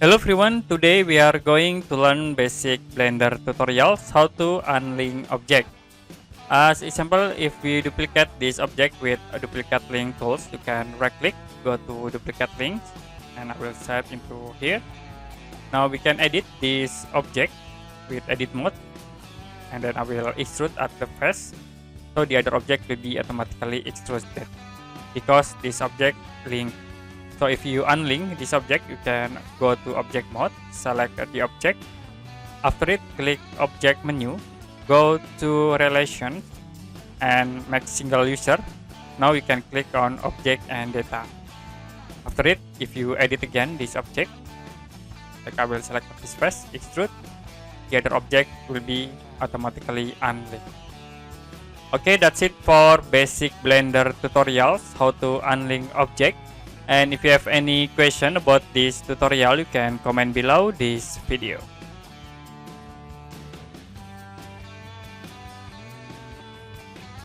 Hello everyone, today we are going to learn basic Blender tutorials how to unlink object. As example, if we duplicate this object with a duplicate link tools, you can right click, go to duplicate links, and I will set into here. Now we can edit this object with edit mode, and then I will extrude at the face, so the other object will be automatically extruded because this object link. So if you unlink this object, you can go to object mode, select the object. After it, click object menu, go to relation and make single user. Now you can click on object and data. After it, if you edit again this object, like I will select this face, extrude, the other object will be automatically unlinked. Okay, that's it for basic Blender tutorials, how to unlink object. And if you have any question about this tutorial, you can comment below this video.